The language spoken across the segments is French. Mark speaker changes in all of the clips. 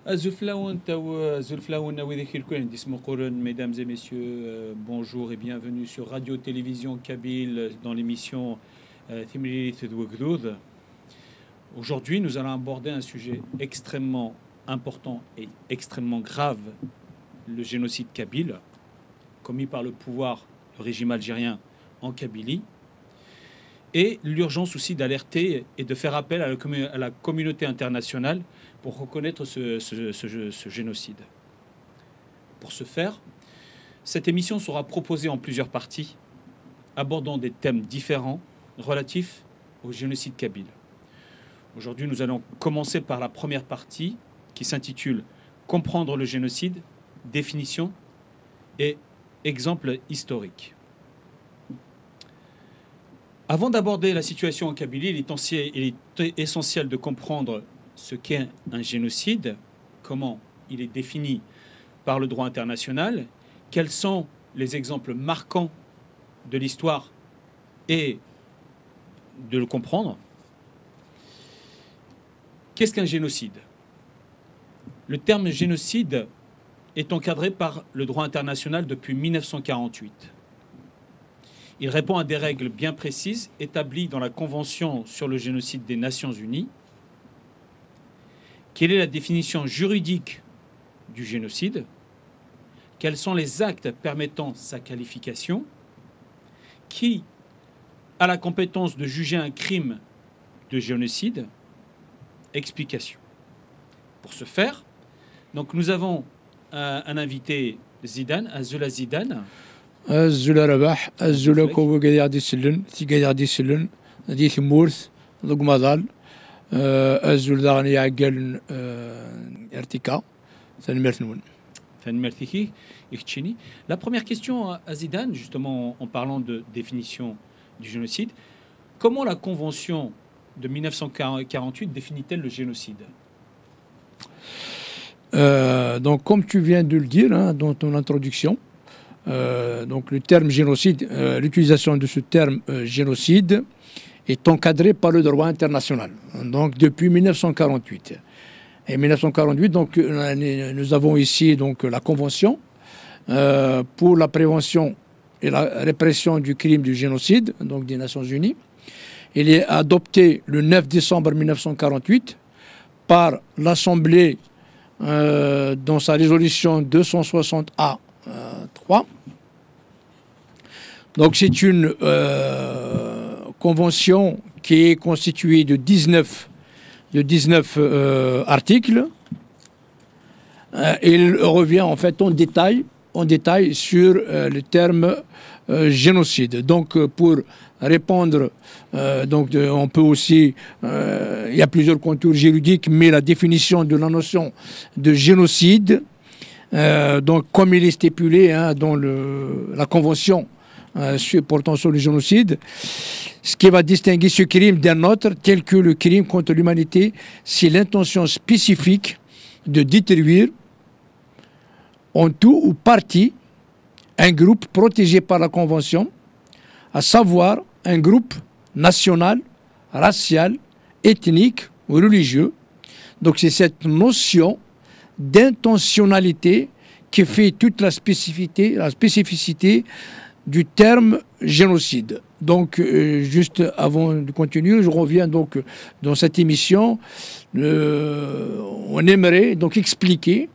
Speaker 1: Mesdames et messieurs, bonjour et bienvenue sur Radio-Télévision Kabyle dans l'émission Thimrit Dwegdoud. Aujourd'hui, nous allons aborder un sujet extrêmement important et extrêmement grave, le génocide kabyle, commis par le régime algérien en Kabylie, et l'urgence aussi d'alerter et de faire appel à la communauté internationale pour reconnaître ce génocide. Pour ce faire, cette émission sera proposée en plusieurs parties, abordant des thèmes différents relatifs au génocide kabyle. Aujourd'hui, nous allons commencer par la première partie qui s'intitule « Comprendre le génocide, définition et exemple historique ». Avant d'aborder la situation en Kabylie, il est essentiel de comprendre ce qu'est un génocide, comment il est défini par le droit international, quels sont les exemples marquants de l'histoire et de le comprendre. Qu'est-ce qu'un génocide? Le terme génocide est encadré par le droit international depuis 1948. Il répond à des règles bien précises établies dans la Convention sur le génocide des Nations Unies. Quelle est la définition juridique du génocide? Quels sont les actes permettant sa qualification? Qui a la compétence de juger un crime de génocide? Explication. Pour ce faire, donc nous avons un invité, Zidane, Azula Zidane.
Speaker 2: الزولا رباح الزولا كو قاعد يسلن تي قاعد يسلن دي ثمورث ذوك مازال الزول داغني يعقل ارتكا ثنمرثنون
Speaker 1: ثنمرثيكي يختشيني. La première question à Zidane, justement en parlant de définition du génocide, comment la Convention de 1948 définit-elle le génocide?
Speaker 2: Donc comme tu viens de le dire dans ton introduction, donc le terme génocide, l'utilisation de ce terme génocide est encadrée par le droit international, donc depuis 1948. Et 1948, donc nous avons ici donc la Convention pour la prévention et la répression du crime du génocide, donc des Nations Unies. Il est adopté le 9 décembre 1948 par l'Assemblée dans sa résolution 260A 3. Donc c'est une convention qui est constituée de 19 articles. Il revient en fait en détail sur le terme génocide. Donc pour répondre, on peut aussi, il y a plusieurs contours juridiques, mais la définition de la notion de génocide, donc comme il est stipulé dans la convention portant sur le génocide, ce qui va distinguer ce crime d'un autre, tel que le crime contre l'humanité, c'est l'intention spécifique de détruire en tout ou partie un groupe protégé par la convention, à savoir un groupe national, racial, ethnique ou religieux. Donc c'est cette notion d'intentionnalité qui fait toute la spécificité du terme génocide. Donc, juste avant de continuer, je reviens donc dans cette émission. On aimerait donc expliquer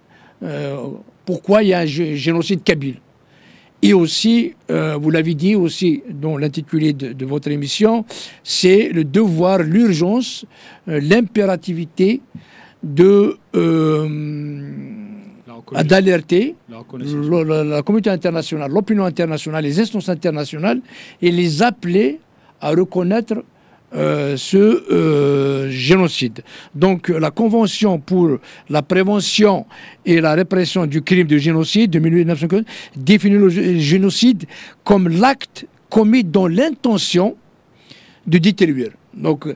Speaker 2: pourquoi il y a un génocide kabyle. Et aussi, vous l'avez dit aussi dans l'intitulé de votre émission, c'est le devoir, l'urgence, l'impérativité d'alerter la communauté internationale, l'opinion internationale, les instances internationales et les appeler à reconnaître ce génocide. Donc la Convention pour la prévention et la répression du crime de génocide de 1950 définit le génocide comme l'acte commis dans l'intention de détruire. Donc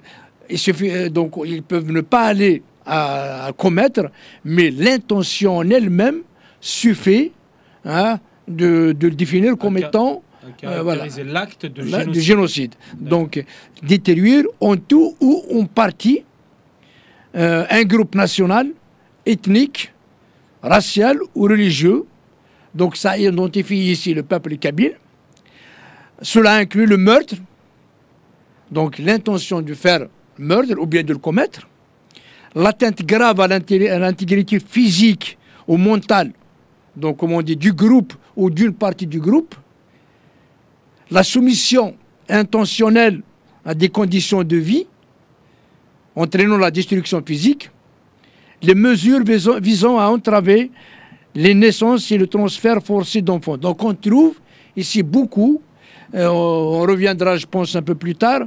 Speaker 2: ils peuvent ne pas aller à commettre, mais l'intention en elle-même suffit de le définir comme étant
Speaker 1: l'acte de
Speaker 2: génocide. Donc, détruire en tout ou en partie un groupe national, ethnique, racial ou religieux. Donc ça identifie ici le peuple kabyle. Cela inclut le meurtre, donc l'intention de faire meurtre ou bien de le commettre, l'atteinte grave à l'intégrité physique ou mentale, donc comme on dit, du groupe ou d'une partie du groupe, la soumission intentionnelle à des conditions de vie, entraînant la destruction physique, les mesures visant à entraver les naissances et le transfert forcé d'enfants. Donc on trouve ici beaucoup, on reviendra je pense un peu plus tard,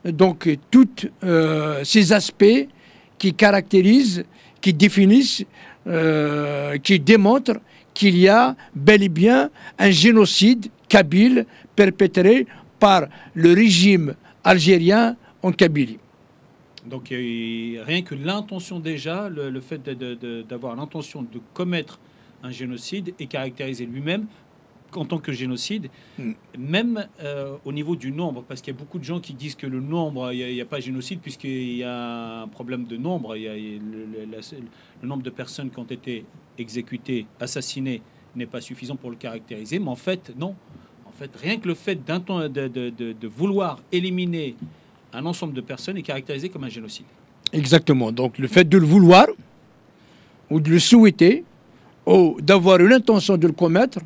Speaker 2: donc tous ces aspects qui caractérisent, qui définissent, qui démontrent qu'il y a bel et bien un génocide kabyle perpétré par le régime algérien en Kabylie.
Speaker 1: Donc rien que l'intention déjà, le fait d'avoir l'intention de commettre un génocide est caractérisé lui-même en tant que génocide, même au niveau du nombre, parce qu'il y a beaucoup de gens qui disent que le nombre, il n'y a pas génocide puisqu'il y a un problème de nombre, il y a le nombre de personnes qui ont été exécutées, assassinées n'est pas suffisant pour le caractériser, mais en fait non. En fait, rien que le fait de vouloir éliminer un ensemble de personnes est caractérisé comme un génocide.
Speaker 2: Exactement. Donc le fait de le vouloir ou de le souhaiter ou d'avoir une intention de le commettre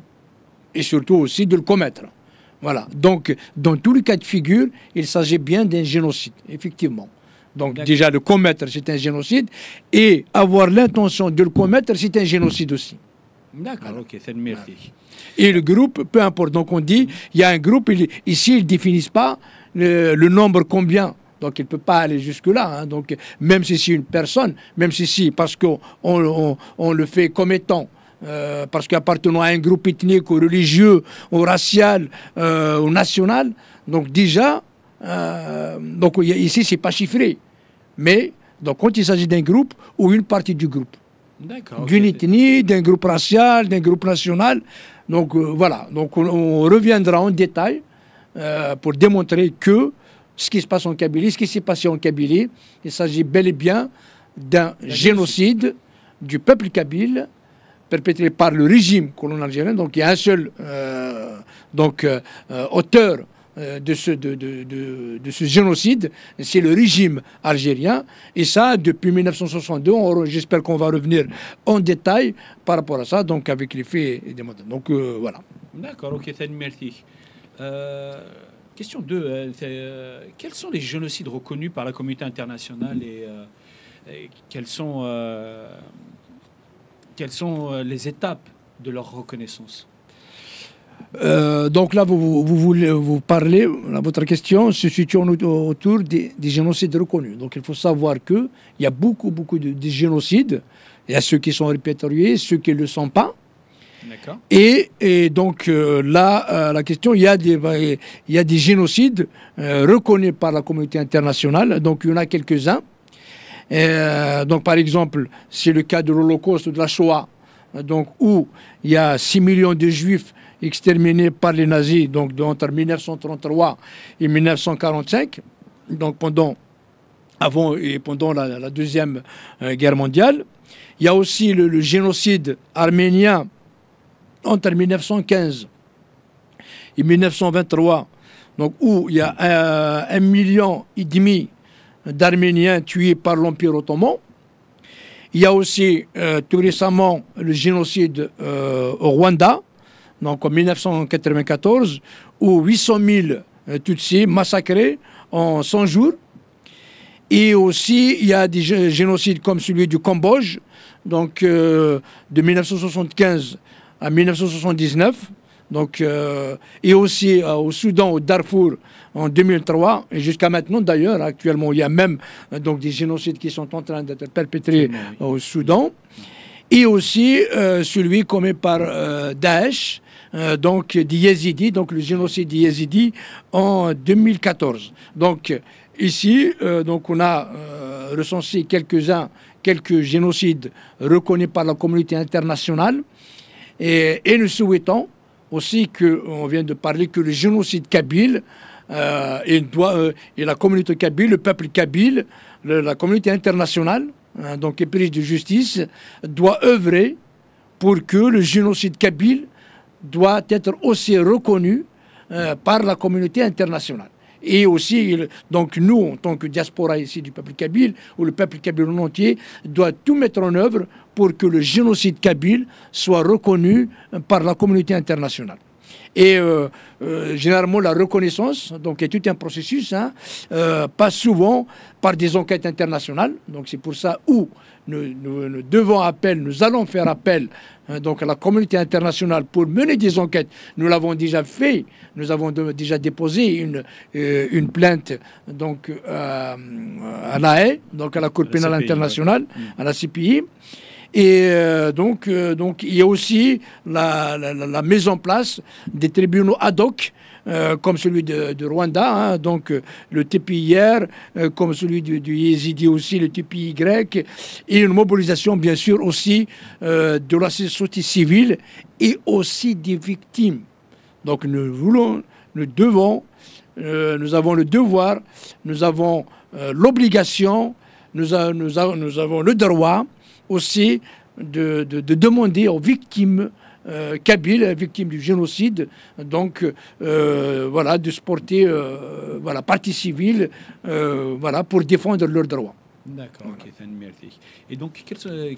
Speaker 2: et surtout aussi de le commettre. Voilà. Donc dans tous les cas de figure, il s'agit bien d'un génocide, effectivement. Donc déjà le commettre, c'est un génocide et avoir l'intention de le commettre, c'est un génocide aussi.
Speaker 1: D'accord, voilà. Ok, c'est une merci.
Speaker 2: Voilà. Et le groupe, peu importe. Donc on dit, il y a un groupe, ici ils ne définissent pas le nombre combien. Donc il ne peut pas aller jusque-là. Hein. Donc même si c'est une personne, même si parce qu'on le fait comme étant, parce qu'appartenant à un groupe ethnique ou religieux ou racial ou national, donc déjà, donc ici c'est pas chiffré. Mais donc quand il s'agit d'un groupe ou une partie du groupe. D'une ethnie, d'un groupe racial, d'un groupe national. Donc voilà, donc on reviendra en détail pour démontrer que ce qui se passe en Kabylie, ce qui s'est passé en Kabylie, il s'agit bel et bien d'un génocide du peuple kabyle perpétré par le régime colonial algérien. Donc il y a un seul auteur de ce génocide, c'est le régime algérien. Et ça, depuis 1962, j'espère qu'on va revenir en détail par rapport à ça, donc avec les faits et des modes. Donc voilà.
Speaker 1: D'accord, ok, merci. Question 2, quels sont les génocides reconnus par la communauté internationale et quelles sont les étapes de leur reconnaissance?
Speaker 2: Donc là, vous parlez, votre question se situe autour des génocides reconnus. Donc il faut savoir qu'il y a beaucoup de génocides. Il y a ceux qui sont répertoriés, ceux qui ne le sont pas. Et donc là, la question, il y a des génocides reconnus par la communauté internationale. Donc il y en a quelques-uns. Donc par exemple, c'est le cas de l'Holocauste ou de la Shoah, donc, où il y a 6 millions de Juifs exterminés par les nazis donc, entre 1933 et 1945, donc avant et pendant la Deuxième Guerre mondiale. Il y a aussi le génocide arménien entre 1915 et 1923, donc, où il y a 1,5 million d'Arméniens tués par l'Empire ottoman. Il y a aussi tout récemment le génocide au Rwanda, donc en 1994, où 800 000 Tutsis massacrés en 100 jours. Et aussi, il y a des génocides comme celui du Cambodge, donc de 1975 à 1979. Donc, et aussi au Soudan, au Darfour, en 2003, et jusqu'à maintenant d'ailleurs, actuellement, il y a même donc, des génocides qui sont en train d'être perpétrés au Soudan. Et aussi celui commis par Daesh, donc des Yézidis, donc le génocide des Yézidis en 2014. Donc ici, donc on a recensé quelques génocides reconnus par la communauté internationale, et nous souhaitons aussi on vient de parler que le génocide kabyle et la communauté kabyle, le peuple kabyle, la communauté internationale hein, donc et prise de justice, doit œuvrer pour que le génocide kabyle doit être aussi reconnu par la communauté internationale. Et aussi, donc nous, en tant que diaspora ici du peuple kabyle, ou le peuple kabyle en entier, doit tout mettre en œuvre pour que le génocide kabyle soit reconnu par la communauté internationale. Et généralement, la reconnaissance, donc, est tout un processus, hein, passe souvent par des enquêtes internationales. Donc, c'est pour ça où nous devons appel, nous allons faire appel donc à la communauté internationale pour mener des enquêtes. Nous l'avons déjà fait, nous avons déjà déposé une plainte donc, à La Haye, donc à la Cour pénale internationale, à la CPI. Et donc, il y a aussi la mise en place des tribunaux ad hoc, comme celui de Rwanda, hein, donc le TPIR, comme celui du Yézidi aussi, le TPI grec, et une mobilisation bien sûr aussi de la société civile et aussi des victimes. Donc nous avons le devoir, nous avons l'obligation, nous avons le droit aussi de demander aux victimes kabyles, victimes du génocide, donc voilà, de se porter voilà, partie civile voilà, pour défendre leurs droits.
Speaker 1: D'accord, ok, merci. Et donc,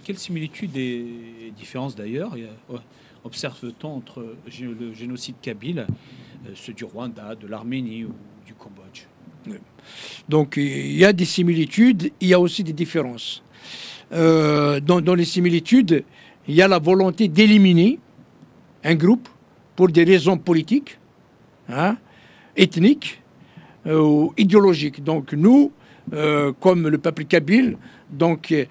Speaker 1: quelles similitudes et différences d'ailleurs observe-t-on entre le génocide kabyle, ceux du Rwanda, de l'Arménie ou du Cambodge?
Speaker 2: Donc, il y a des similitudes, il y a aussi des différences. Dans les similitudes, il y a la volonté d'éliminer un groupe pour des raisons politiques, hein, ethniques ou idéologiques. Donc nous, comme le peuple kabyle, donc, est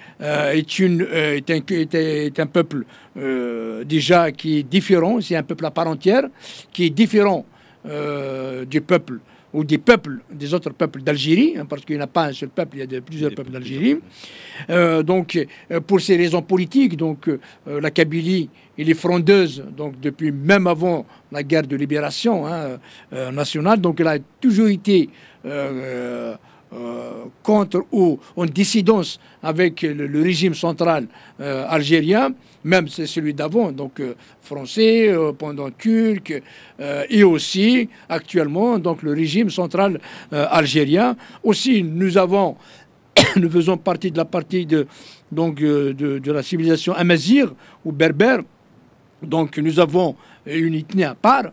Speaker 2: un peuple déjà qui est différent, c'est un peuple à part entière, qui est différent du peuple ou des autres peuples d'Algérie, hein, parce qu'il n'y a pas un seul peuple, il y a plusieurs peuples d'Algérie. Donc, pour ces raisons politiques, donc, la Kabylie, elle est frondeuse, donc, depuis même avant la guerre de libération hein, nationale, donc elle a toujours été contre ou en dissidence avec le régime central algérien, même c'est celui d'avant, donc français, pendant turc, et aussi actuellement donc le régime central algérien. Aussi, nous faisons partie de la civilisation amazigh ou berbère. Donc nous avons une ethnie à part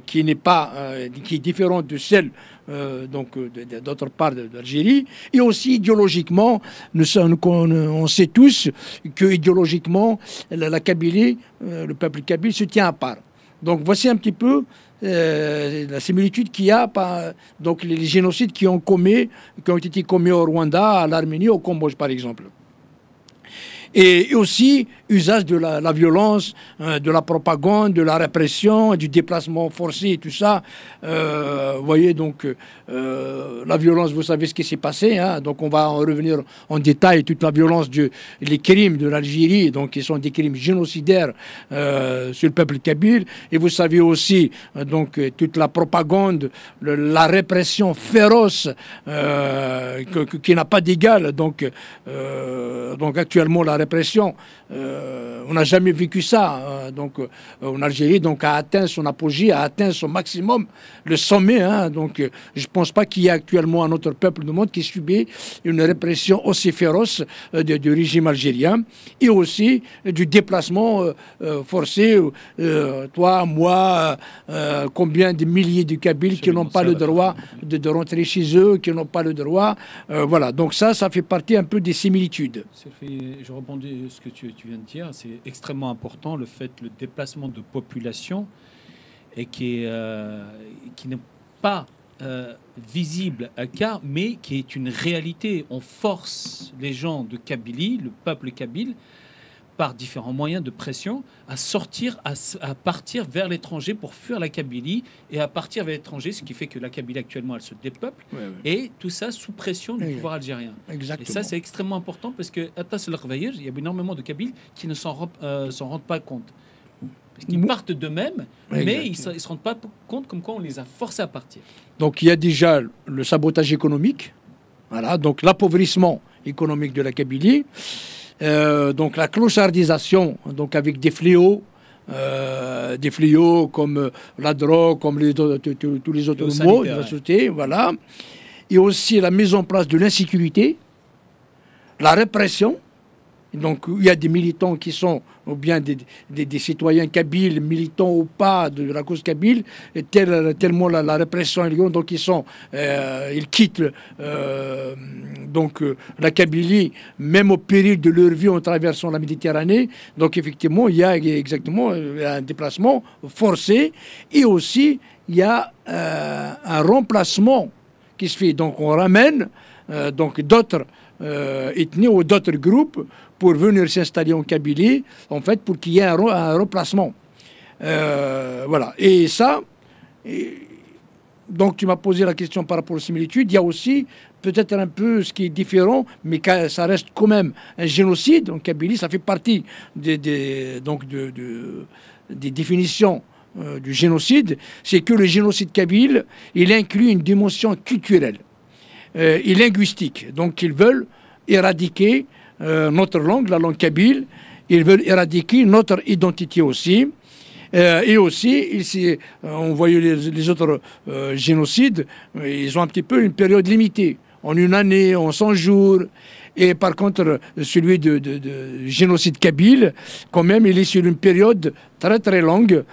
Speaker 2: qui est différente de celle d'autre part d'Algérie. Et aussi idéologiquement, on sait tous que idéologiquement la Kabylie, le peuple kabyle se tient à part. Donc voici un petit peu la similitude qu'il y a donc les génocides qui ont été commis au Rwanda, à l'Arménie, au Cambodge par exemple. Et aussi usage de la violence, de la propagande, de la répression, du déplacement forcé et tout ça. Vous voyez, donc, la violence, vous savez ce qui s'est passé. Hein, donc, on va en revenir en détail. Toute la violence, les crimes de l'Algérie, donc, qui sont des crimes génocidaires sur le peuple kabyle. Et vous savez aussi, donc, toute la propagande, la répression féroce qui n'a pas d'égal. Donc, actuellement, la répression, on n'a jamais vécu ça. Donc, en Algérie, donc, a atteint son apogée, a atteint son maximum, le sommet. Hein, donc, je ne pense pas qu'il y ait actuellement un autre peuple du monde qui subit une répression aussi féroce du régime algérien et aussi du déplacement forcé. Toi, moi, combien de milliers de Kabyles qui n'ont pas le droit de rentrer chez eux, qui n'ont pas le droit. Voilà, donc ça fait partie un peu des similitudes.
Speaker 1: Je rebondis ce que tu viens de dire, c'est extrêmement important le déplacement de population et qui n'est pas visible à Car, mais qui est une réalité. On force les gens de Kabylie, le peuple kabyle, par différents moyens de pression, à sortir, à partir vers l'étranger pour fuir la Kabylie et à partir vers l'étranger, ce qui fait que la Kabylie actuellement elle se dépeuple et tout ça sous pression du pouvoir algérien.
Speaker 2: Exactement.
Speaker 1: Et ça c'est extrêmement important parce que il y a énormément de Kabyles qui ne s'en rendent pas compte. Parce qu'ils partent d'eux-mêmes, mais ils ne se rendent pas compte comme quoi on les a forcés à partir.
Speaker 2: Donc il y a déjà le sabotage économique, voilà, donc l'appauvrissement économique de la Kabylie. Donc la clochardisation, donc avec des fléaux comme la drogue, comme tous les autres maux de la société, voilà. Et aussi la mise en place de l'insécurité, la répression. Donc il y a des militants qui sont, ou bien des citoyens kabyles, militants ou pas de la cause kabyle, tellement la répression, donc ils quittent la Kabylie, même au péril de leur vie en traversant la Méditerranée. Donc effectivement, il y a exactement un déplacement forcé, et aussi il y a un remplacement qui se fait. Donc on ramène d'autres ethnies ou d'autres groupes pour venir s'installer en Kabylie, en fait, pour qu'il y ait un remplacement. Voilà. Et ça, donc tu m'as posé la question par rapport aux similitudes. Il y a aussi peut-être un peu ce qui est différent, mais ça reste quand même un génocide en Kabylie. Ça fait partie des définitions du génocide. C'est que le génocide kabyle, il inclut une dimension culturelle et linguistique. Donc ils veulent éradiquer notre langue, la langue kabyle. Ils veulent éradiquer notre identité aussi. Et aussi, on voyait les autres génocides, ils ont un petit peu une période limitée, en une année, en 100 jours. Et par contre, celui de génocide kabyle, quand même, il est sur une période très très longue.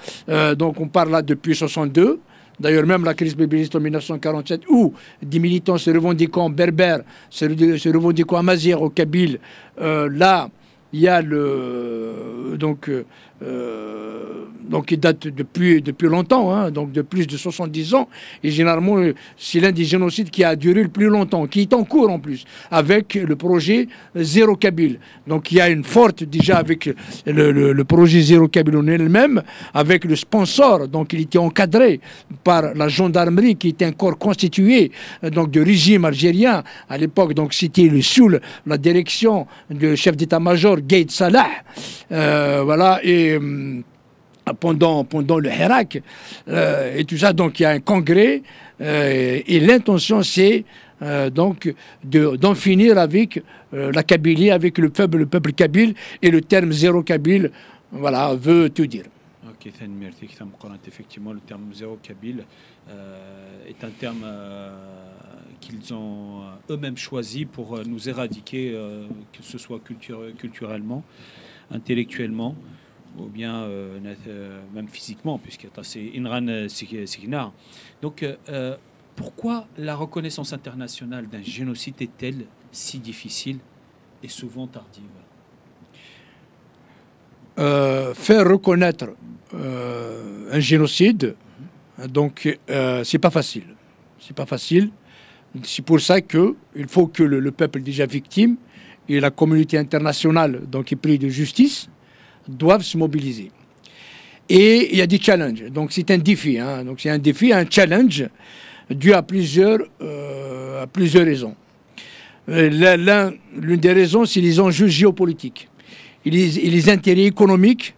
Speaker 2: Donc on parle là depuis 62. D'ailleurs, même la crise bérbériste en 1947, où des militants se revendiquant berbères, se revendiquant amazières au Kabyle, là, il y a donc il date depuis longtemps, hein, donc de plus de 70 ans. Et généralement, c'est l'un des génocides qui a duré le plus longtemps, qui est en cours en plus, avec le projet Zéro Kabyle. Donc il y a une forte déjà avec le projet Zéro Kabyle en elle-même, avec le sponsor. Donc il était encadré par la gendarmerie, qui était un corps constitué donc de régime algérien à l'époque. Donc c'était sous la direction du chef d'état-major Gaïd Salah. Voilà, et pendant le Hirak et tout ça, donc il y a un congrès et l'intention c'est donc d'en finir avec la Kabylie, avec le peuple kabyle, et le terme Zéro Kabyle, voilà, veut tout dire.
Speaker 1: Ok, effectivement, le terme Zéro Kabyle est un terme qu'ils ont eux-mêmes choisi pour nous éradiquer, que ce soit culturellement, intellectuellement, ou bien même physiquement, puisque c'est Inran Signar. Donc, pourquoi la reconnaissance internationale d'un génocide est-elle si difficile et souvent tardive?
Speaker 2: Faire reconnaître un génocide, donc c'est pas facile. C'est pas facile. C'est pour ça qu'il faut que le peuple déjà victime et la communauté internationale, donc épris de justice, doivent se mobiliser. Et il y a des challenges. Donc c'est un défi. Hein. Donc c'est un défi, un challenge dû à plusieurs raisons. L'une des raisons, c'est les enjeux géopolitiques et les intérêts économiques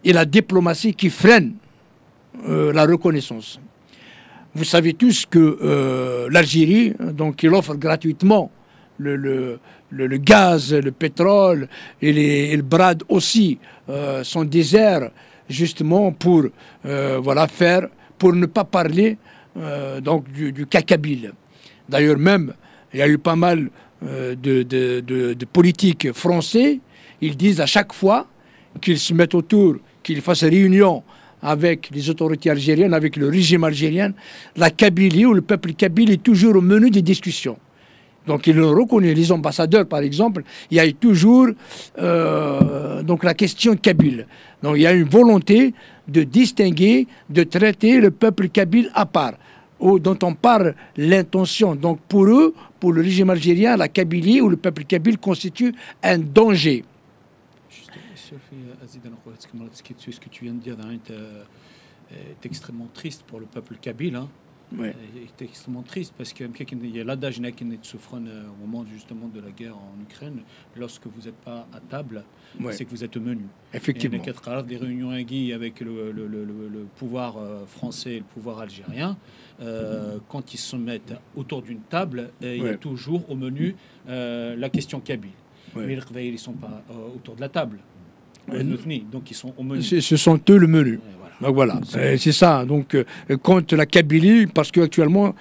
Speaker 2: et la diplomatie qui freinent la reconnaissance. Vous savez tous que l'Algérie, donc, il offre gratuitement le gaz, le pétrole et le brad aussi, son désert, justement pour pour ne pas parler donc du cas kabyle. D'ailleurs même, il y a eu pas mal de politiques français. Ils disent à chaque fois qu'ils se mettent autour, qu'ils fassent réunion avec les autorités algériennes, avec le régime algérien, la Kabylie ou le peuple kabyle est toujours au menu des discussions. Donc ils le reconnaissent, les ambassadeurs par exemple, il y a eu toujours donc la question kabyle. Donc il y a une volonté de distinguer, de traiter le peuple kabyle à part, dont on parle l'intention. Donc pour eux, pour le régime algérien, la Kabylie ou le peuple kabyle constitue un danger.
Speaker 1: Ce que tu viens de dire est extrêmement triste pour le peuple kabyle. Hein.
Speaker 2: Ouais.
Speaker 1: est extrêmement triste parce qu'il y a l'adage qui est souffrant au moment justement de la guerre en Ukraine. Lorsque vous n'êtes pas à table,
Speaker 2: Ouais.
Speaker 1: c'est que vous êtes au menu.
Speaker 2: Effectivement.
Speaker 1: Il y a des réunions avec le pouvoir français et le pouvoir algérien. Quand ils se mettent autour d'une table, il y a
Speaker 2: Ouais.
Speaker 1: toujours au menu la question kabyle.
Speaker 2: Ouais.
Speaker 1: Mais les Qbaïlis, ils ne sont pas autour de la table.
Speaker 2: Ouais.
Speaker 1: Donc ils sont au menu.
Speaker 2: Ce sont eux le menu.
Speaker 1: Ouais, voilà.
Speaker 2: Donc voilà, c'est ça. Donc, contre la Kabylie, parce qu'actuellement,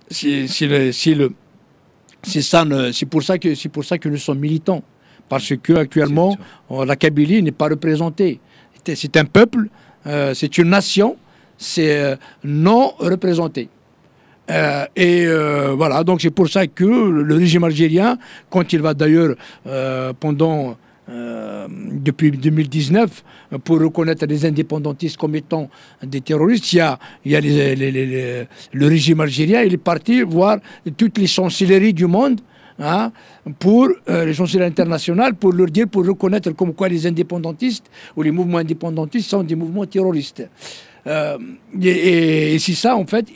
Speaker 2: c'est pour ça que nous sommes militants. Parce qu'actuellement, la Kabylie n'est pas représentée. C'est un peuple, c'est une nation, c'est non représenté. Voilà, donc c'est pour ça que le régime algérien, quand il va d'ailleurs depuis 2019, pour reconnaître les indépendantistes comme étant des terroristes, il y a le régime algérien, il est parti voir toutes les chancelleries du monde, hein, pour les chancelleries internationales, pour leur dire, pour reconnaître comme quoi les indépendantistes ou les mouvements indépendantistes sont des mouvements terroristes. Et c'est ça en fait.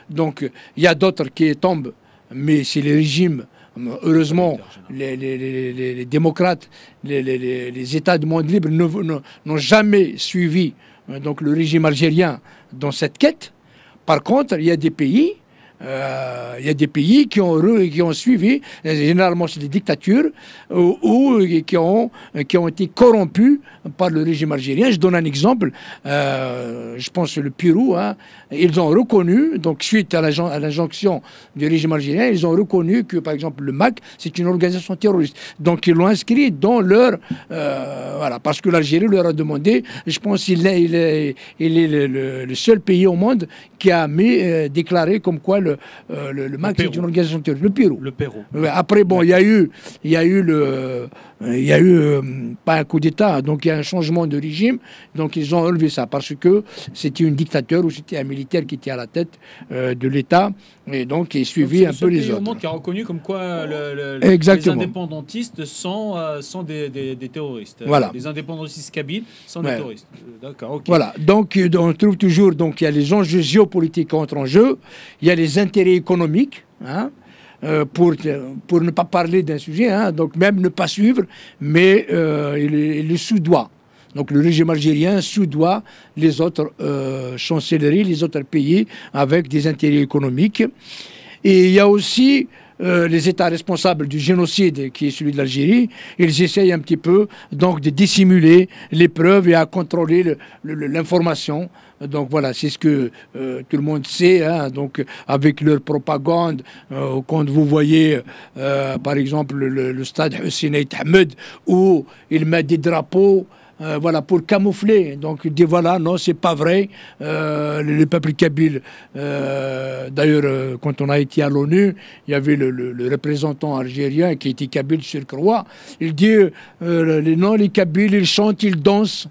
Speaker 2: Donc il y a d'autres qui tombent, mais c'est les régimes. Heureusement, les démocrates, les États du monde libre n'ont jamais suivi donc le régime algérien dans cette quête. Par contre, il y a des pays. Qui ont suivi, généralement c'est des dictatures, ou qui ont été corrompus par le régime algérien. Je donne un exemple, je pense le Pérou, hein, ils ont reconnu, donc suite à l'injonction du régime algérien, ils ont reconnu que par exemple le MAC c'est une organisation terroriste. Donc ils l'ont inscrit dans leur... voilà, parce que l'Algérie leur a demandé, je pense qu'il est le seul pays au monde qui a déclaré comme quoi le MAC c'est une organisation terroriste. Le Pérou. Ouais, après, bon, il y a eu pas un coup d'État, donc il y a un changement de régime, donc ils ont enlevé ça parce que c'était une dictature ou c'était un militaire qui était à la tête de l'État et donc il suivit un peu les autres. C'est le monde
Speaker 1: qui a reconnu comme quoi les indépendantistes sont des terroristes.
Speaker 2: Voilà.
Speaker 1: Les indépendantistes kabyles sont des terroristes. D'accord, ok.
Speaker 2: Voilà, donc on trouve toujours, donc il y a les enjeux géopolitiques qui entrent en jeu, il y a les intérêts économiques, hein, pour ne pas parler d'un sujet, hein, donc même ne pas suivre, mais il le sous-doit. Donc le régime algérien sous-doit les autres chancelleries, les autres pays avec des intérêts économiques. Et il y a aussi les États responsables du génocide qui est celui de l'Algérie, ils essayent un petit peu donc de dissimuler les preuves et à contrôler l'information. Donc voilà, c'est ce que tout le monde sait, hein, donc avec leur propagande. Quand vous voyez, par exemple, le stade Hussein Ahmed où ils mettent des drapeaux. Voilà, pour camoufler. Donc, il dit voilà, non, c'est pas vrai. Le peuple kabyle, d'ailleurs, quand on a été à l'ONU, il y avait le représentant algérien qui était kabyle sur Croix. Il dit non, les Kabyles, ils chantent, ils dansent.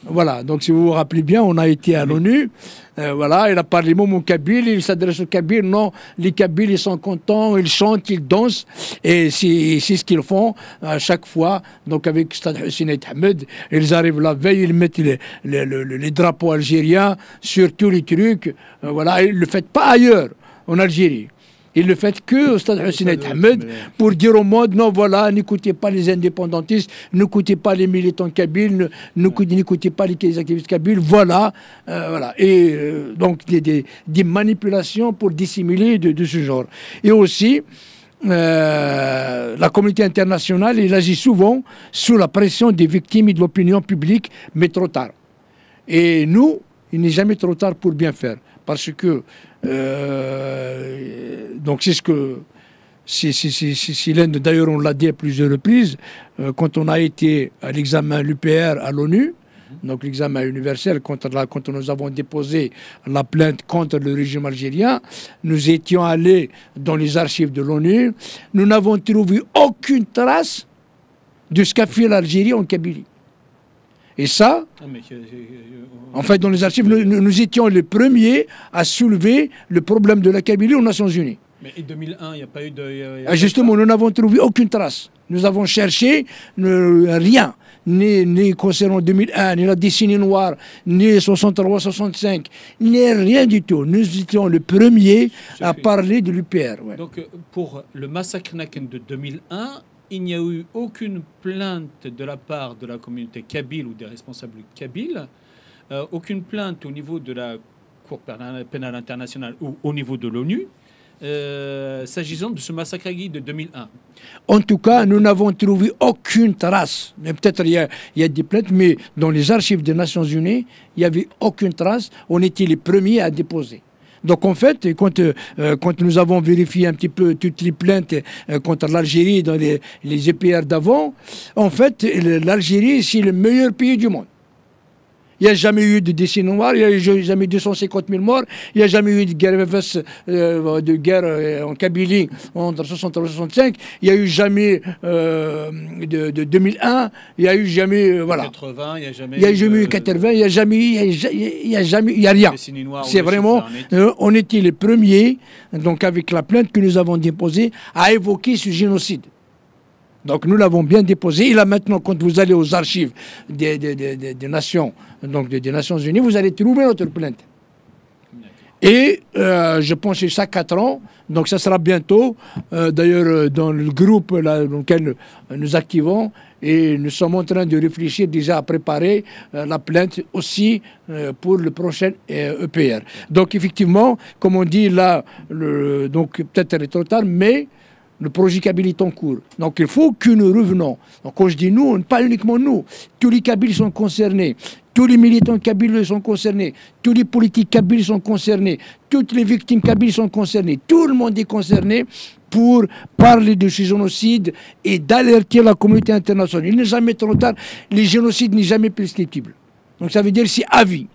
Speaker 2: Voilà, donc si vous vous rappelez bien, on a été à l'ONU, voilà, il a parlé mot kabyle, il s'adresse aux Kabyles, non, les Kabyles, ils sont contents, ils chantent, ils dansent, et c'est ce qu'ils font à chaque fois. Donc avec Stade Hussein Ahmed, ils arrivent la veille, ils mettent les drapeaux algériens sur tous les trucs, voilà, ils ne le font pas ailleurs, en Algérie. Il le fait que au stade Hussein Ahmed pour dire au monde, non, voilà, n'écoutez pas les indépendantistes, n'écoutez pas les militants kabyles, n'écoutez pas les activistes kabyles, voilà. Voilà. Et donc des manipulations pour dissimuler de ce genre. Et aussi, la communauté internationale, elle agit souvent sous la pression des victimes et de l'opinion publique, mais trop tard. Et nous, il n'est jamais trop tard pour bien faire. Parce que, donc c'est ce que, d'ailleurs on l'a dit à plusieurs reprises, quand on a été à l'examen l'UPR à l'ONU, donc l'examen universel, quand nous avons déposé la plainte contre le régime algérien, nous étions allés dans les archives de l'ONU, nous n'avons trouvé aucune trace de ce qu'a fait l'Algérie en Kabylie. Et ça, en fait, dans les archives, nous étions les premiers à soulever le problème de la Kabylie aux Nations Unies.
Speaker 1: Mais en 2001, il n'y a pas eu de...
Speaker 2: Justement, nous n'avons trouvé aucune trace. Nous avons cherché rien, ni concernant 2001, ni la décennie noire, ni 63-65, ni rien du tout. Nous étions les premiers à parler de l'UPR. Ouais.
Speaker 1: Donc, pour le massacre Naken de 2001, il n'y a eu aucune plainte de la part de la communauté kabyle ou des responsables kabyles, aucune plainte au niveau de la Cour pénale internationale ou au niveau de l'ONU, s'agissant de ce massacre de 2001.
Speaker 2: En tout cas, nous n'avons trouvé aucune trace. Mais peut-être il y a des plaintes, mais dans les archives des Nations Unies, il n'y avait aucune trace. On était les premiers à déposer. Donc en fait, quand nous avons vérifié un petit peu toutes les plaintes contre l'Algérie dans les EPR d'avant, en fait, l'Algérie, c'est le meilleur pays du monde. Il n'y a jamais eu de décennie noire, il n'y a jamais eu 250 000 morts, il n'y a jamais eu de guerre en Kabylie entre 63 et 65, il n'y a eu jamais de 2001, il n'y a eu jamais... voilà.
Speaker 1: 80, il n'y a jamais
Speaker 2: eu 80, il n'y a jamais, il n'y a rien. C'est vraiment, on était les premiers, donc avec la plainte que nous avons déposée, à évoquer ce génocide. Donc nous l'avons bien déposé. Et là maintenant, quand vous allez aux archives des Nations, donc des Nations Unies, vous allez trouver notre plainte. Et je pense que c'est ça 4 ans, donc ça sera bientôt. D'ailleurs, dans le groupe là, dans lequel nous activons, et nous sommes en train de réfléchir déjà à préparer la plainte aussi pour le prochain EPR. Donc effectivement, comme on dit là, donc peut-être trop tard, mais le projet Kabyle est en cours. Donc il faut que nous revenons. Donc quand je dis nous, pas uniquement nous, tous les Kabyles sont concernés, tous les militants kabyles sont concernés, tous les politiques kabyles sont concernés, toutes les victimes kabyles sont concernées, tout le monde est concerné pour parler de ce génocide et d'alerter la communauté internationale. Il n'est jamais trop tard, le génocide n'est jamais prescriptible. Donc ça veut dire c'est à vie.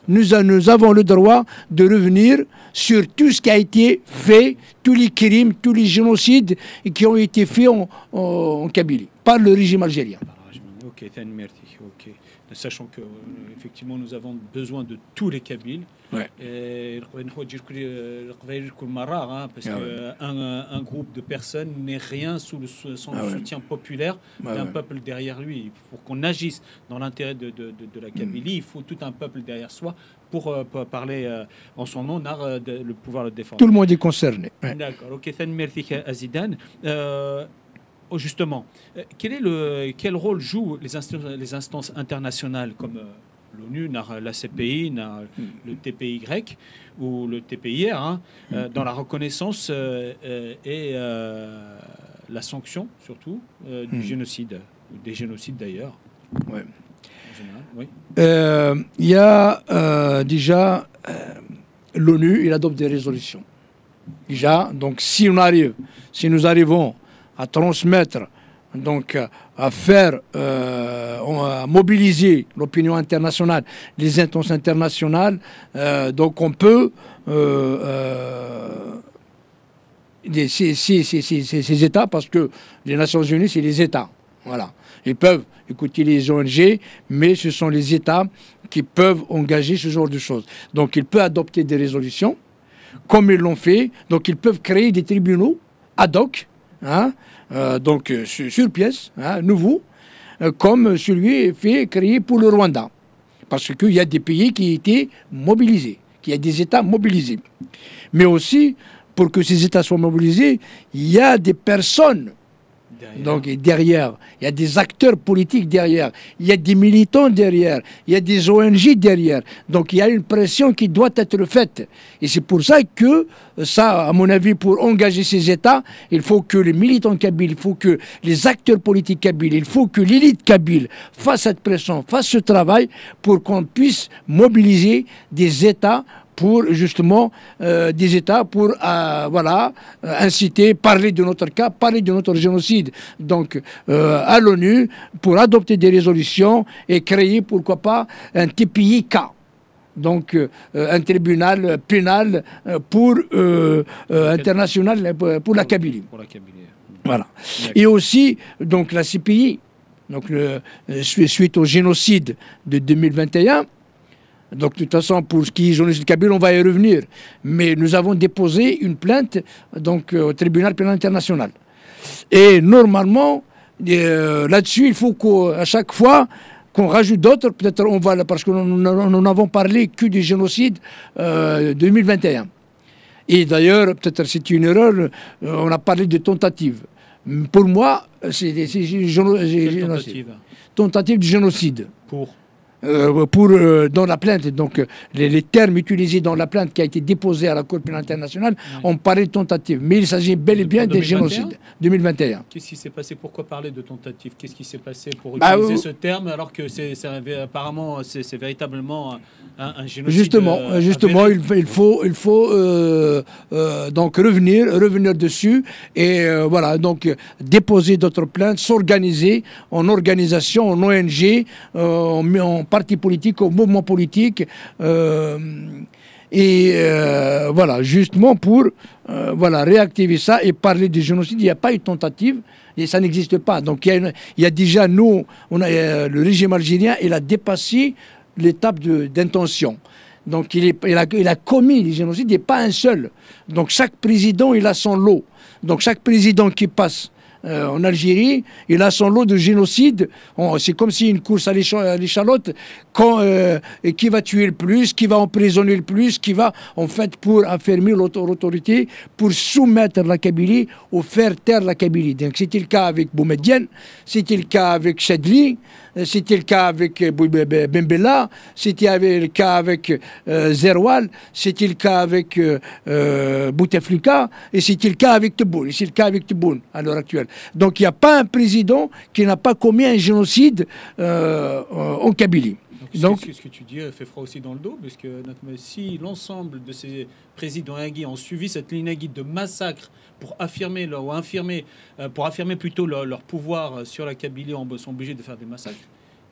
Speaker 2: Nous avons le droit de revenir sur tout ce qui a été fait, tous les crimes, tous les génocides qui ont été faits en Kabylie par le régime algérien.
Speaker 1: Ok, merci. Ok. Sachant que effectivement nous avons besoin de tous les Kabyles.
Speaker 2: Ouais.
Speaker 1: Parce qu'un groupe de personnes n'est rien sans le soutien populaire d'un peuple derrière lui. Pour qu'on agisse dans l'intérêt de la Kabylie, il faut tout un peuple derrière soi pour parler en son nom, le pouvoir le défendre.
Speaker 2: Tout le monde est concerné. Ouais.
Speaker 1: D'accord. Ok, merci Azidane. Justement, quel rôle jouent les instances internationales comme l'ONU, la CPI, le TPY ou le TPIR dans la reconnaissance et la sanction surtout du génocide, ou des génocides d'ailleurs.
Speaker 2: Ouais.
Speaker 1: En général, oui.
Speaker 2: Il y a déjà l'ONU, il adopte des résolutions. Déjà, donc si nous arrivons à transmettre, donc à faire, à mobiliser l'opinion internationale, les instances internationales, donc on peut, ces États, parce que les Nations Unies, c'est les États, voilà. Ils peuvent écouter les ONG, mais ce sont les États qui peuvent engager ce genre de choses. Donc ils peuvent adopter des résolutions, comme ils l'ont fait, donc ils peuvent créer des tribunaux ad hoc, donc sur pièce, nouveau, comme celui créé pour le Rwanda. Parce qu'il y a des pays qui étaient mobilisés, qu'il y a des États mobilisés. Mais aussi, pour que ces États soient mobilisés, il y a des personnes donc derrière, il y a des acteurs politiques derrière, il y a des militants derrière, il y a des ONG derrière. Donc il y a une pression qui doit être faite. Et c'est pour ça que, ça, à mon avis, pour engager ces États, il faut que les militants kabyles, il faut que les acteurs politiques kabyles, il faut que l'élite kabyle fasse cette pression, fasse ce travail pour qu'on puisse mobiliser des États pour justement des États pour inciter, parler de notre cas, parler de notre génocide. Donc à l'ONU pour adopter des résolutions et créer pourquoi pas un TPIK. Donc un tribunal pénal pour international pour la Kabylie. Voilà. Et aussi donc la CPI, donc suite au génocide de 2021. Donc, de toute façon, pour ce qui est génocide kabyle, on va y revenir. Mais nous avons déposé une plainte donc, au tribunal pénal international. Et normalement, là-dessus, il faut qu'à chaque fois qu'on rajoute d'autres, peut-être on va, parce que nous n'avons parlé que du génocide 2021. Et d'ailleurs, peut-être c'est une erreur, on a parlé de tentative. Pour moi, c'est génocide. Tentative de génocide. Dans la plainte, donc les termes utilisés dans la plainte qui a été déposée à la Cour pénale internationale, on parlait de tentative, mais il s'agit bel et bien des génocides 2021.
Speaker 1: Qu'est-ce qui s'est passé? Pourquoi parler de tentative? Qu'est-ce qui s'est passé pour utiliser ce terme alors que apparemment c'est véritablement un génocide?
Speaker 2: Justement, il faut donc revenir dessus et voilà, donc déposer d'autres plaintes, s'organiser en organisation, en ONG, en parti politique, au mouvement politique, voilà, justement pour voilà, réactiver ça et parler du génocide. Il n'y a pas eu de tentative et ça n'existe pas. Donc il y a déjà, nous, le régime algérien, il a dépassé l'étape d'intention. Donc il a commis le génocide, il n'est pas un seul. Donc chaque président, il a son lot. Donc chaque président qui passe en Algérie, il a son lot de génocide. C'est comme si une course à l'échalote, qui va tuer le plus, qui va emprisonner le plus, qui va, en fait, pour affermir l'autorité, pour soumettre la Kabylie ou faire taire la Kabylie. Donc c'était le cas avec Boumediene, c'était le cas avec Chadli, c'était le cas avec Ben Bella, c'était le cas avec Zerwal, c'était le cas avec Bouteflika, et c'était le cas avec Tebboune, et c'est le cas avec Tebboune à l'heure actuelle. Donc il n'y a pas un président qui n'a pas commis un génocide en Kabylie.
Speaker 1: Donc, ce que tu dis fait froid aussi dans le dos, parce que si l'ensemble de ces présidents aguis ont suivi cette ligne guide de massacre pour affirmer plutôt leur pouvoir sur la Kabylie, sont obligés de faire des massacres.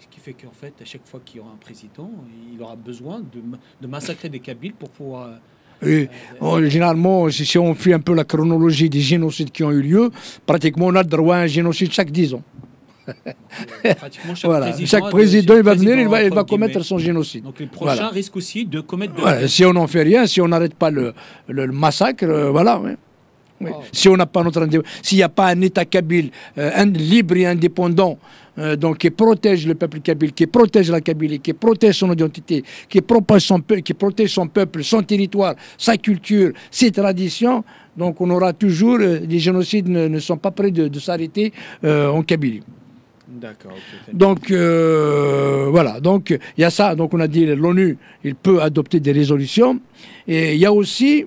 Speaker 1: Ce qui fait qu'en fait, à chaque fois qu'il y aura un président, il aura besoin de massacrer des Kabyles pour pouvoir...
Speaker 2: généralement, si on fait un peu la chronologie des génocides qui ont eu lieu, pratiquement on a le droit à un génocide chaque 10 ans. Chaque président, il va venir, il va commettre son génocide.
Speaker 1: Donc les prochains risquent aussi de commettre...
Speaker 2: Si on n'en fait rien, si on n'arrête pas le massacre, voilà. Oui. Oui. Oh. Si on n'a pas s'il n'y a pas un État kabyle libre et indépendant, donc qui protège le peuple kabyle, qui protège la Kabylie, qui protège son identité, qui protège son peuple, son territoire, sa culture, ses traditions, donc on aura toujours les génocides ne sont pas prêts de s'arrêter en Kabylie.
Speaker 1: D'accord. Okay,
Speaker 2: donc voilà, donc il y a ça. Donc on a dit l'ONU, il peut adopter des résolutions, et il y a aussi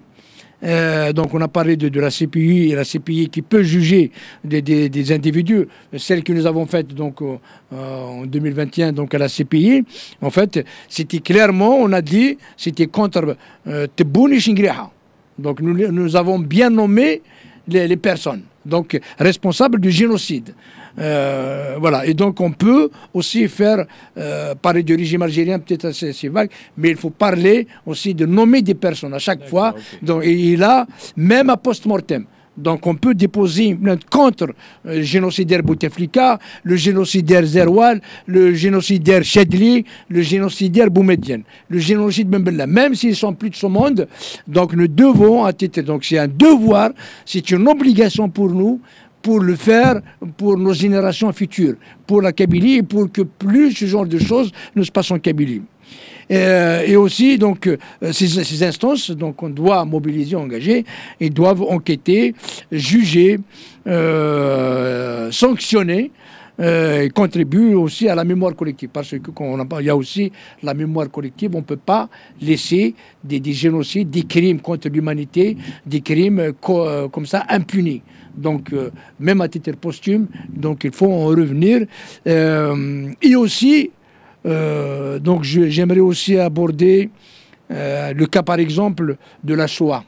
Speaker 2: donc on a parlé de la CPI, et la CPI qui peut juger des individus, celle que nous avons faite donc en 2021 donc à la CPI. En fait, c'était clairement, on a dit, c'était contre Tebboune et Chingriha. Donc nous avons bien nommé les personnes, donc responsables du génocide. Voilà, et donc on peut aussi faire parler du régime algérien, peut-être c'est vague, mais il faut parler aussi de nommer des personnes à chaque fois. Okay. Donc, et là, même à post-mortem. Donc on peut déposer une plainte contre le génocidaire Bouteflika, le génocidaire Zerwal, le génocidaire Chadli, le génocidaire Boumediene, le génocide Ben Bella, même s'ils sont plus de ce monde. Donc nous devons, donc c'est un devoir, c'est une obligation pour nous, pour le faire pour nos générations futures, pour la Kabylie, et pour que plus ce genre de choses ne se passent en Kabylie. Et aussi, donc, ces instances, donc, on doit mobiliser, engager, et doivent enquêter, juger, sanctionner, et contribuent aussi à la mémoire collective. Parce que il y a aussi la mémoire collective, on ne peut pas laisser des génocides, des crimes contre l'humanité, des crimes comme ça impunis. Donc, même à titre posthume, donc il faut en revenir. Et aussi, donc j'aimerais aussi aborder le cas, par exemple, de la Shoah,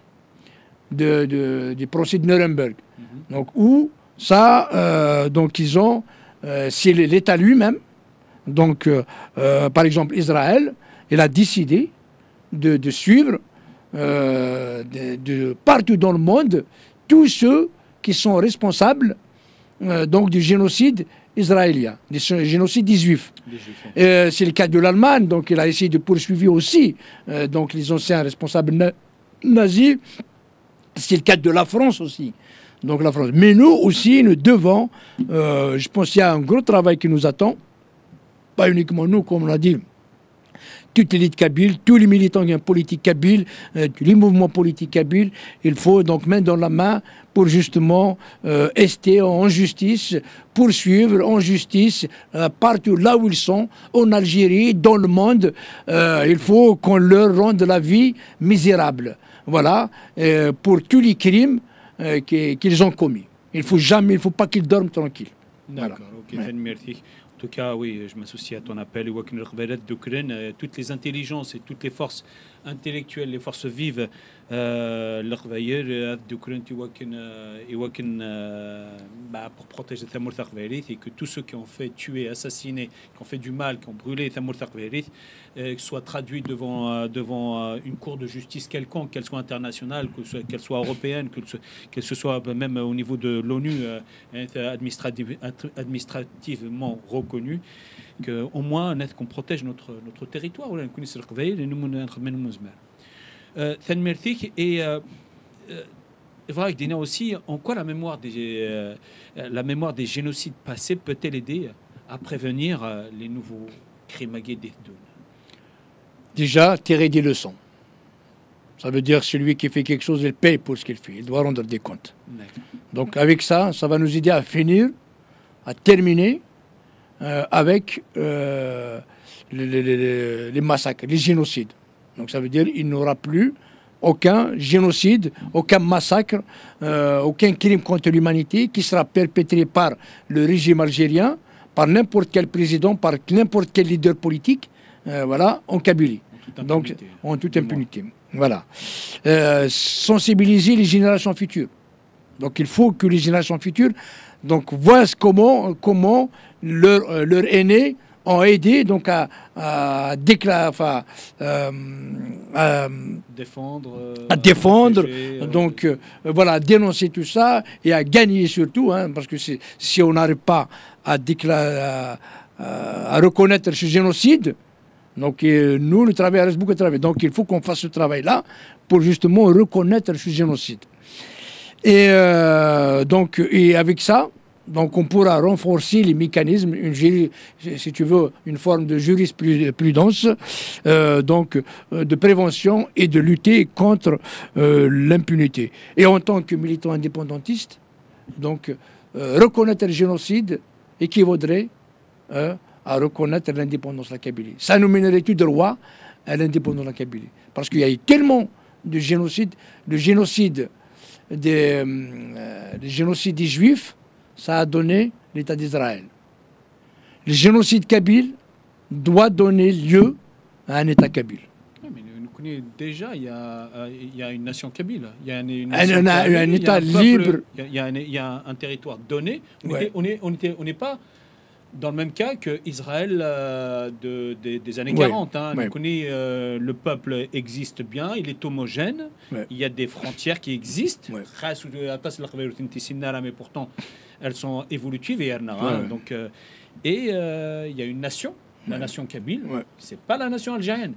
Speaker 2: du procès de Nuremberg. Donc, où ça, donc ils ont, c'est l'État lui-même, donc, par exemple, Israël, il a décidé de suivre de partout dans le monde tous ceux qui sont responsables donc du génocide israélien, du génocide des Juifs. C'est le cas de l'Allemagne, donc il a essayé de poursuivre aussi donc les anciens responsables nazis. C'est le cas de la France aussi. donc la France. Mais nous aussi, nous devons, je pense qu'il y a un gros travail qui nous attend, pas uniquement nous, comme on l'a dit, toute l'élite kabyle, tous les militants politiques kabyles, tous les mouvements politiques kabyles, il faut donc mettre dans la main pour justement ester en justice, poursuivre en justice partout là où ils sont, en Algérie, dans le monde. Il faut qu'on leur rende la vie misérable. Voilà, pour tous les crimes qu'ils ont commis. Il ne faut pas qu'ils dorment tranquilles.
Speaker 1: D'accord, ok, merci. En tout cas, oui, je m'associe à ton appel. Toutes les intelligences et toutes les forces intellectuelles, les forces vives, pour protéger Thamour Tharverit, et que tous ceux qui ont fait tuer, assassiner, qui ont fait du mal, qui ont brûlé Thamour Tharverit, soient traduits devant une cour de justice quelconque, qu'elle soit internationale, qu'elle soit européenne, qu'elle se soit même au niveau de l'ONU administrativement reconnue, qu'au moins qu'on protège notre territoire. Et vrai que aussi, en quoi la mémoire des génocides passés peut-elle aider à prévenir les nouveaux crimes d'Ethdoun?
Speaker 2: Déjà, tirer des leçons. Ça veut dire que celui qui fait quelque chose, il paye pour ce qu'il fait. Il doit rendre des comptes. Donc avec ça, ça va nous aider à finir, à terminer avec les massacres, les génocides. Donc ça veut dire qu'il n'y aura plus aucun génocide, aucun massacre, aucun crime contre l'humanité qui sera perpétré par le régime algérien, par n'importe quel président, par n'importe quel leader politique, voilà, en Kabylie. Donc en toute impunité. Voilà. Sensibiliser les générations futures. Donc il faut que les générations futures voient comment leurs aînés ont aidé donc à défendre, donc voilà, dénoncer tout ça et à gagner surtout, hein, parce que si on n'arrive pas à reconnaître ce génocide, donc nous, le travail reste beaucoup de travail. Donc il faut qu'on fasse ce travail-là pour justement reconnaître ce génocide. Et avec ça, donc on pourra renforcer les mécanismes, si tu veux, une forme de jurisprudence, de prévention et de lutter contre l'impunité. Et en tant que militant indépendantiste, donc reconnaître le génocide équivaudrait à reconnaître l'indépendance de la Kabylie. Ça nous mènerait tout droit à l'indépendance de la Kabylie. Parce qu'il y a eu tellement de génocides, le génocide des Juifs, ça a donné l'État d'Israël. Le génocide kabyle doit donner lieu à un État kabyle.
Speaker 1: Oui, mais nous connaissons déjà, il y a une nation kabyle. Il y a
Speaker 2: un État libre.
Speaker 1: Il y a un territoire donné. On n'est pas dans le même cas qu'Israël des années 40. Hein. Nous connaissons, le peuple existe bien, il est homogène, il y a des frontières qui existent, mais pourtant elles sont évolutives et donc, il y a une nation, la nation kabyle, c'est pas la nation algérienne.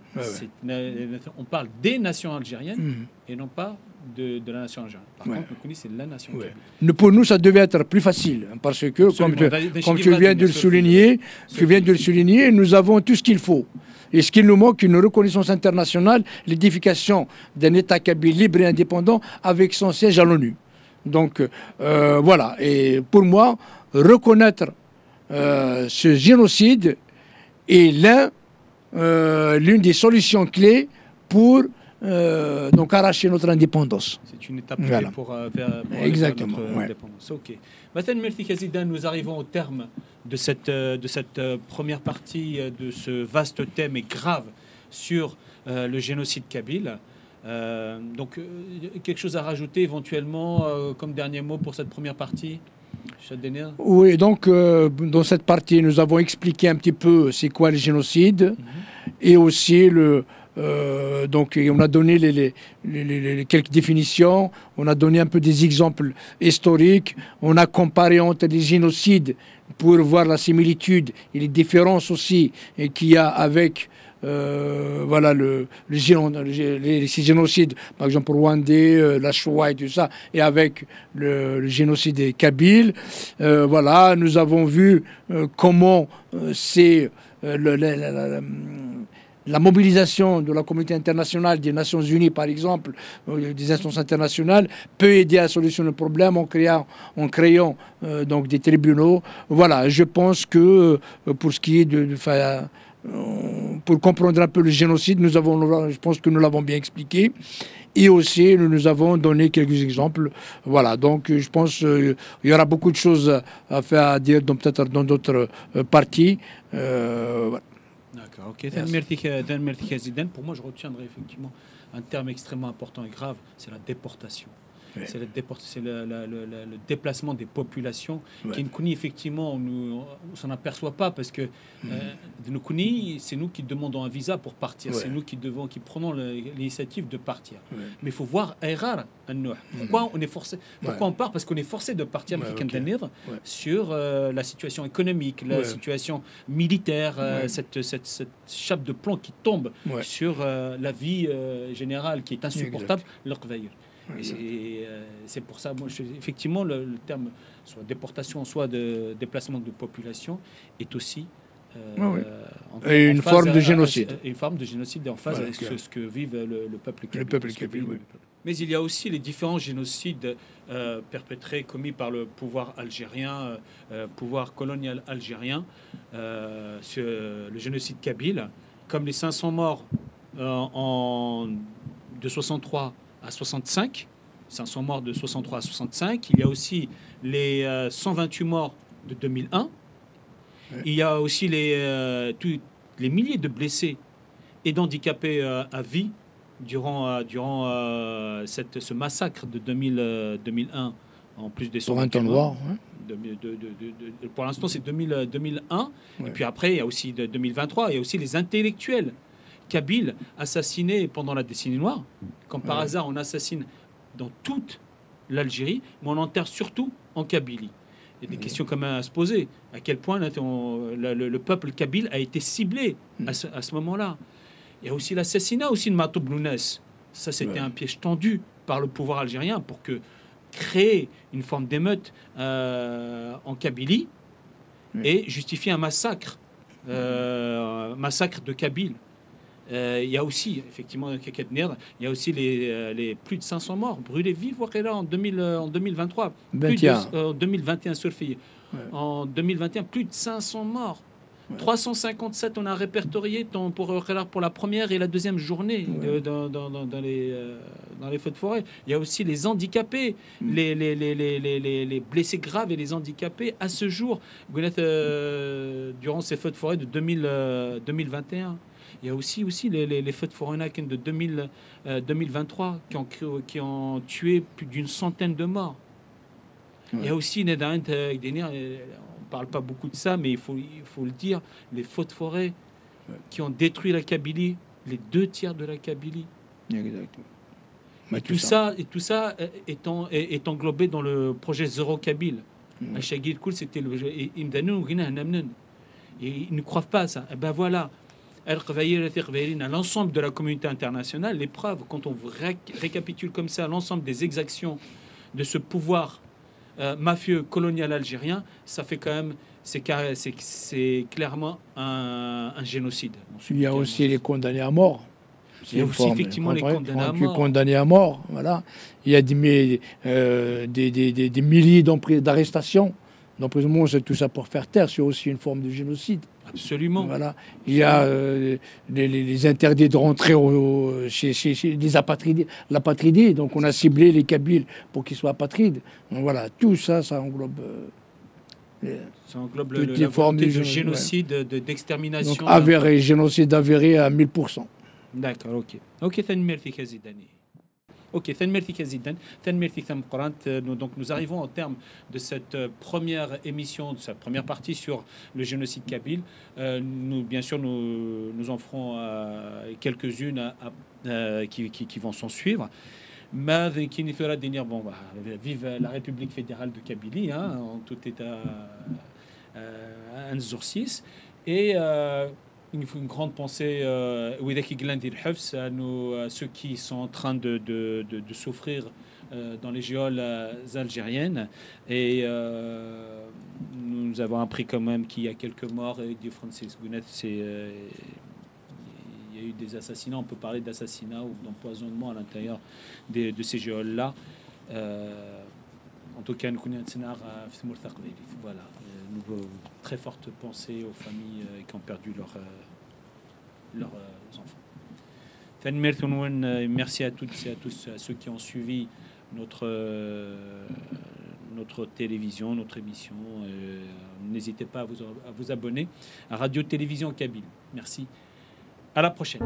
Speaker 1: On parle des nations algériennes et non pas de la nation algérienne. Par contre, nous connaissons, c'est la nation kabyle.
Speaker 2: Pour nous, ça devait être plus facile, parce que, comme tu viens de le souligner, nous avons tout ce qu'il faut. Et ce qu'il nous manque, une reconnaissance internationale, l'édification d'un État kabyle libre et indépendant avec son siège à l'ONU. Donc, voilà. Et pour moi, reconnaître ce génocide est l'une des solutions clés pour arracher notre indépendance.
Speaker 1: C'est une étape clé pour
Speaker 2: exactement,
Speaker 1: notre indépendance. Ok. Maintenant, merci Kazidan, nous arrivons au terme de cette première partie de ce vaste thème et grave sur le génocide kabyle. Quelque chose à rajouter éventuellement comme dernier mot pour cette première partie?
Speaker 2: Oui, donc dans cette partie, nous avons expliqué un petit peu c'est quoi le génocide et aussi on a donné quelques définitions, on a donné un peu des exemples historiques, on a comparé entre les génocides pour voir la similitude et les différences aussi qu'il y a avec voilà, les génocides, par exemple rwandais, la Shoah et tout ça, et avec le génocide des Kabyles. Voilà, nous avons vu comment c'est la mobilisation de la communauté internationale, des Nations Unies par exemple, des instances internationales, peut aider à solutionner le problème en créant donc des tribunaux. Voilà, je pense que pour ce qui est pour comprendre un peu le génocide, je pense que nous l'avons bien expliqué. Et aussi, nous avons donné quelques exemples. Voilà, donc je pense qu'il y aura beaucoup de choses à dire, peut-être dans d'autres parties. Voilà.
Speaker 1: D'accord, ok. Merci, Zidane. Pour moi, je retiendrai effectivement un terme extrêmement important et grave, c'est la déportation. Ouais. C'est le déplacement des populations. Ouais. Qui nous effectivement, on ne s'en aperçoit pas parce que nous, c'est nous qui demandons un visa pour partir. Ouais. C'est nous qui prenons l'initiative de partir. Ouais. Mais il faut voir pourquoi on est forcé. Pourquoi on part? Parce qu'on est forcé de partir sur la situation économique, la situation militaire, cette chape de plomb qui tombe sur la vie générale qui est insupportable. C'est pour ça, moi, effectivement, le terme soit déportation, soit de déplacement de population est aussi
Speaker 2: une forme de génocide.
Speaker 1: Une forme de génocide en phase avec ce que vive le peuple kabyle. Mais il y a aussi les différents génocides perpétrés, commis par le pouvoir algérien, pouvoir colonial algérien, le génocide kabyle, comme les 500 morts de 63 à 65, 500 morts de 63 à 65. Il y a aussi les 128 morts de 2001. Il y a aussi les milliers de blessés et d'handicapés à vie durant ce massacre de 2001, en plus des 128 morts. Pour l'instant, c'est 2001. Et puis après, il y a aussi 2023. Il y a aussi les intellectuels kabyles assassinés pendant la décennie noire. Comme par hasard, on assassine dans toute l'Algérie, mais on enterre surtout en Kabylie. Il y a des questions quand même à se poser. À quel point le peuple kabyle a été ciblé à ce moment-là. Il y a aussi l'assassinat de Matoub Lounès. Ça, c'était un piège tendu par le pouvoir algérien pour créer une forme d'émeute en Kabylie et justifier un massacre de Kabyles. Il y a aussi, effectivement, il y a aussi les plus de 500 morts brûlés vifs en 2023. En 2021, surfillé. En 2021, plus de 500 morts. 357, on a répertorié pour la première et la deuxième journée dans les feux de forêt. Il y a aussi les handicapés, les blessés graves et les handicapés à ce jour, durant ces feux de forêt de 2021. Il y a aussi les feux de forêt de 2023 qui ont tué plus d'une centaine de morts. Il y a aussi, on ne parle pas beaucoup de ça, mais il faut le dire, les feux de forêt qui ont détruit la Kabylie, les 2/3 de la Kabylie.
Speaker 2: Exactement.
Speaker 1: Et tout ça est englobé dans le projet Zéro Kabyle. À Chagil Koul, c'était le projet. Et ils ne croient pas à ça. Et ben voilà. À l'ensemble de la communauté internationale, les preuves, quand on récapitule comme ça l'ensemble des exactions de ce pouvoir mafieux colonial algérien, ça fait quand même, c'est clairement un génocide.
Speaker 2: Il y a aussi les condamnés à mort.
Speaker 1: Il y a aussi effectivement les
Speaker 2: condamnés à mort. Voilà. Il y a des milliers d'arrestations, d'emprisonnement, c'est tout ça pour faire taire. C'est aussi une forme de génocide.
Speaker 1: Absolument.
Speaker 2: Voilà. Il y a les interdits de rentrer chez les apatridés, l'apatridie. Donc on a ciblé les Kabyles pour qu'ils soient apatrides. Donc voilà, tout ça, ça englobe.
Speaker 1: Ça englobe toutes les formes de génocide, d'extermination.
Speaker 2: Donc avéré, génocide avéré à 1000%.
Speaker 1: D'accord, ok. Ok, merci Zidane. Ok, donc nous arrivons au terme de cette première émission, de cette première partie sur le génocide kabyle. Bien sûr, nous en ferons quelques-unes qui vont s'en suivre. Mais vive la République fédérale de Kabylie, en tout état un exorcisme. Et une grande pensée à ceux qui sont en train de souffrir dans les geôles algériennes. Et nous avons appris quand même qu'il y a quelques morts. Et dit Francis Gounet, il y a eu des assassinats. On peut parler d'assassinats ou d'empoisonnement à l'intérieur de ces geôles-là. En tout cas, nous connaissons voilà. Une très forte pensée aux familles qui ont perdu leurs enfants. Merci à toutes et à tous à ceux qui ont suivi notre télévision, notre émission. N'hésitez pas à vous abonner à Radio Télévision Kabyle. Merci. À la prochaine.